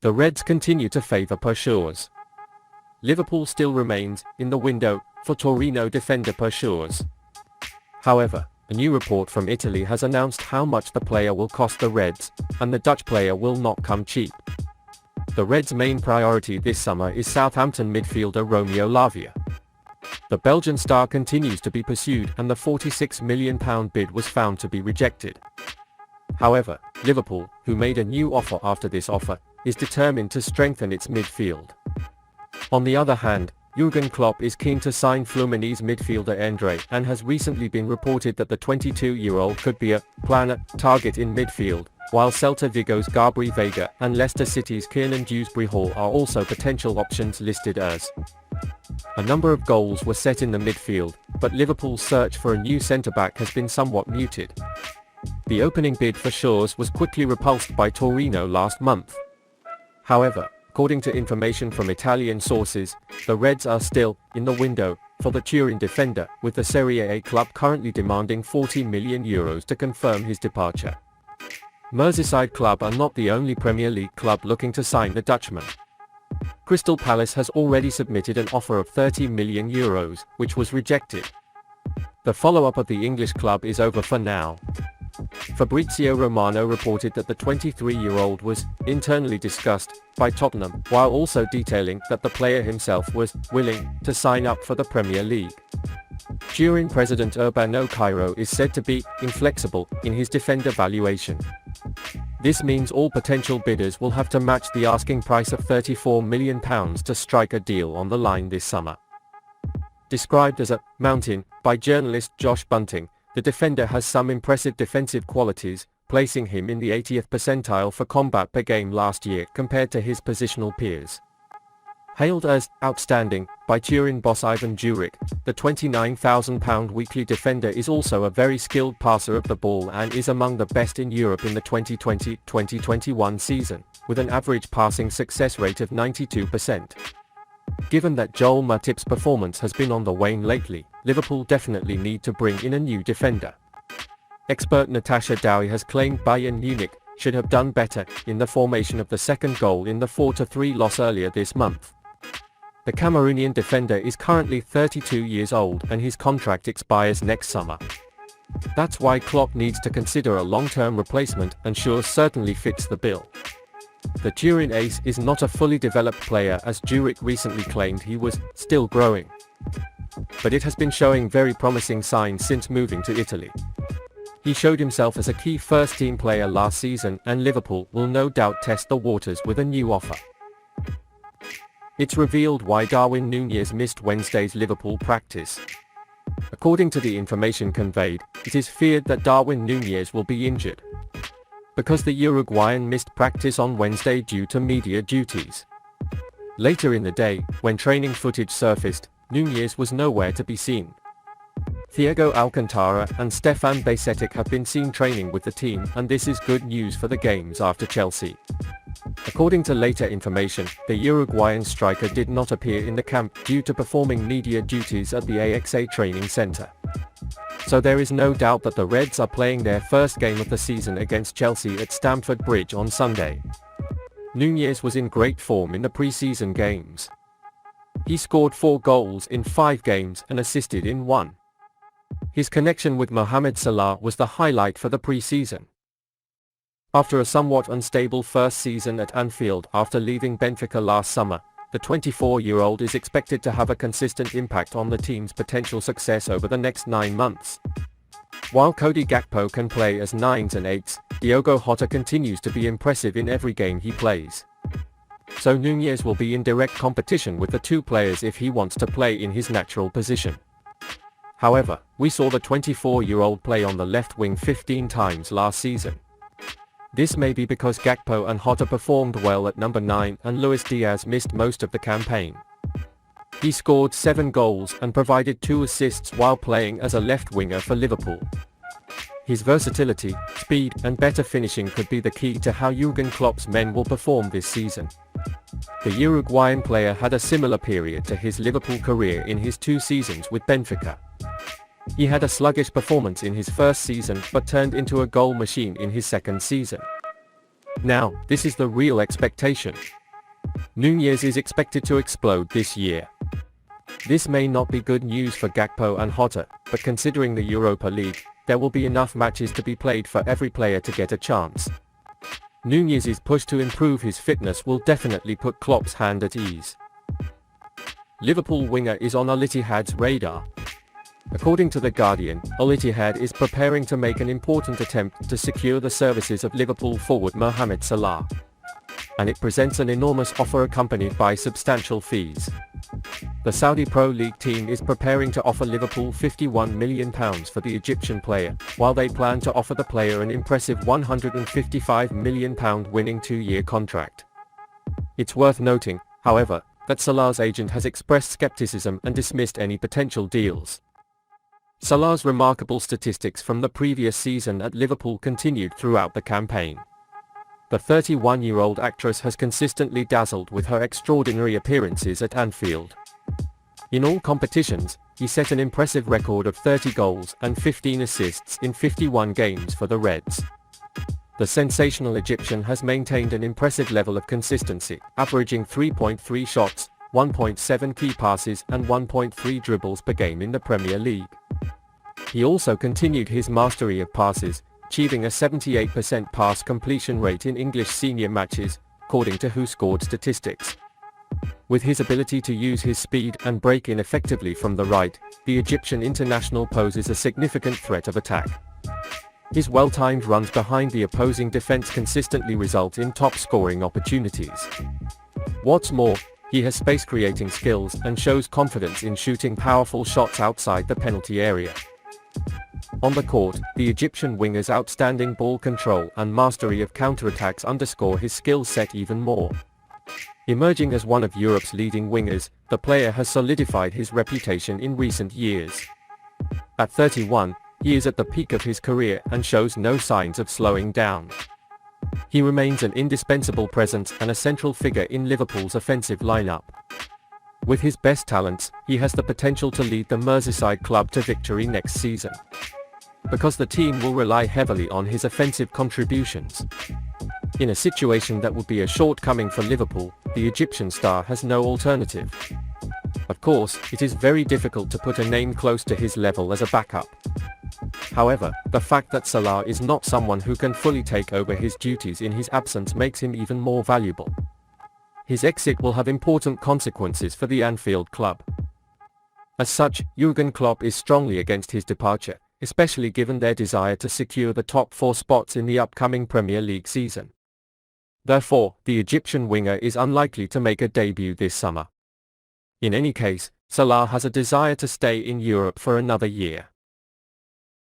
The Reds continue to favour Pursuers. Liverpool still remains in the window for Torino defender Pursuers. However, a new report from Italy has announced how much the player will cost the Reds, and the Dutch player will not come cheap. The Reds' main priority this summer is Southampton midfielder Romeo Lavia. The Belgian star continues to be pursued, and the £46 million bid was found to be rejected. However, Liverpool, who made a new offer after this offer, is determined to strengthen its midfield. On the other hand, Jürgen Klopp is keen to sign Fluminense midfielder Andre, and has recently been reported that the 22-year-old could be a planner target in midfield, while Celta Vigo's Gabri Veiga and Leicester City's Kiernan Dewsbury-Hall are also potential options listed as. A number of goals were set in the midfield, but Liverpool's search for a new centre-back has been somewhat muted. The opening bid for Shores was quickly repulsed by Torino last month. However, according to information from Italian sources, the Reds are still in the window for the Turin defender, with the Serie A club currently demanding €40 million to confirm his departure. Merseyside club are not the only Premier League club looking to sign the Dutchman. Crystal Palace has already submitted an offer of €30 million, which was rejected. The follow-up of the English club is over for now. Fabrizio Romano reported that the 23-year-old was internally discussed by Tottenham, while also detailing that the player himself was willing to sign up for the Premier League. Turin president Urbano Cairo is said to be inflexible in his defender valuation. This means all potential bidders will have to match the asking price of £34 million to strike a deal on the line this summer. Described as a mountain by journalist Josh Bunting, the defender has some impressive defensive qualities, placing him in the 80th percentile for combat per game last year compared to his positional peers. Hailed as outstanding by Turin boss Ivan Juric, the £29,000 weekly defender is also a very skilled passer of the ball and is among the best in Europe in the 2020-2021 season, with an average passing success rate of 92%. Given that Joel Matip's performance has been on the wane lately, Liverpool definitely need to bring in a new defender. Expert Natasha Dowie has claimed Bayern Munich should have done better in the formation of the second goal in the 4-3 loss earlier this month. The Cameroonian defender is currently 32 years old and his contract expires next summer. That's why Klopp needs to consider a long-term replacement, and Shores certainly fits the bill. The Turin ace is not a fully developed player, as Juric recently claimed he was still growing. But it has been showing very promising signs since moving to Italy. He showed himself as a key first-team player last season, and Liverpool will no doubt test the waters with a new offer. It's revealed why Darwin Nunez missed Wednesday's Liverpool practice. According to the information conveyed, it is feared that Darwin Nunez will be injured because the Uruguayan missed practice on Wednesday due to media duties. Later in the day, when training footage surfaced, Nunez was nowhere to be seen. Thiago Alcantara and Stefan Bajcetic have been seen training with the team, and this is good news for the games after Chelsea. According to later information, the Uruguayan striker did not appear in the camp due to performing media duties at the AXA training center. So there is no doubt that the Reds are playing their first game of the season against Chelsea at Stamford Bridge on Sunday. Nunez was in great form in the pre-season games. He scored 4 goals in 5 games and assisted in 1. His connection with Mohamed Salah was the highlight for the pre-season. After a somewhat unstable first season at Anfield after leaving Benfica last summer, the 24-year-old is expected to have a consistent impact on the team's potential success over the next 9 months. While Cody Gakpo can play as 9s and 8s, Diogo Jota continues to be impressive in every game he plays. So Nunez will be in direct competition with the two players if he wants to play in his natural position. However, we saw the 24-year-old play on the left wing 15 times last season. This may be because Gakpo and Jota performed well at number 9 and Luis Diaz missed most of the campaign. He scored 7 goals and provided 2 assists while playing as a left winger for Liverpool. His versatility, speed and better finishing could be the key to how Jürgen Klopp's men will perform this season. The Uruguayan player had a similar period to his Liverpool career in his 2 seasons with Benfica. He had a sluggish performance in his first season but turned into a goal machine in his second season. Now, this is the real expectation. Nunez is expected to explode this year. This may not be good news for Gakpo and Jota, but considering the Europa League, there will be enough matches to be played for every player to get a chance. Nunez's push to improve his fitness will definitely put Klopp's hand at ease. Liverpool winger is on Al Ittihad's radar. According to The Guardian, Al Ittihad is preparing to make an important attempt to secure the services of Liverpool forward Mohamed Salah. And it presents an enormous offer accompanied by substantial fees. The Saudi Pro League team is preparing to offer Liverpool £51 million for the Egyptian player, while they plan to offer the player an impressive £155 million winning 2-year contract. It's worth noting, however, that Salah's agent has expressed skepticism and dismissed any potential deals. Salah's remarkable statistics from the previous season at Liverpool continued throughout the campaign. The 31-year-old actress has consistently dazzled with her extraordinary appearances at Anfield. In all competitions, he set an impressive record of 30 goals and 15 assists in 51 games for the Reds. The sensational Egyptian has maintained an impressive level of consistency, averaging 3.3 shots, 1.7 key passes and 1.3 dribbles per game in the Premier League. He also continued his mastery of passes, achieving a 78% pass completion rate in English senior matches, according to Who Scored statistics. With his ability to use his speed and break in effectively from the right, the Egyptian international poses a significant threat of attack. His well-timed runs behind the opposing defense consistently result in top-scoring opportunities. What's more, he has space-creating skills and shows confidence in shooting powerful shots outside the penalty area. On the court, the Egyptian winger's outstanding ball control and mastery of counterattacks underscore his skill set even more. Emerging as one of Europe's leading wingers, the player has solidified his reputation in recent years. At 31, he is at the peak of his career and shows no signs of slowing down. He remains an indispensable presence and a central figure in Liverpool's offensive lineup. With his best talents, he has the potential to lead the Merseyside club to victory next season. Because the team will rely heavily on his offensive contributions. In a situation that would be a shortcoming for Liverpool, the Egyptian star has no alternative. Of course, it is very difficult to put a name close to his level as a backup. However, the fact that Salah is not someone who can fully take over his duties in his absence makes him even more valuable. His exit will have important consequences for the Anfield club. As such, Jürgen Klopp is strongly against his departure, especially given their desire to secure the top 4 spots in the upcoming Premier League season. Therefore, the Egyptian winger is unlikely to make a debut this summer. In any case, Salah has a desire to stay in Europe for another year.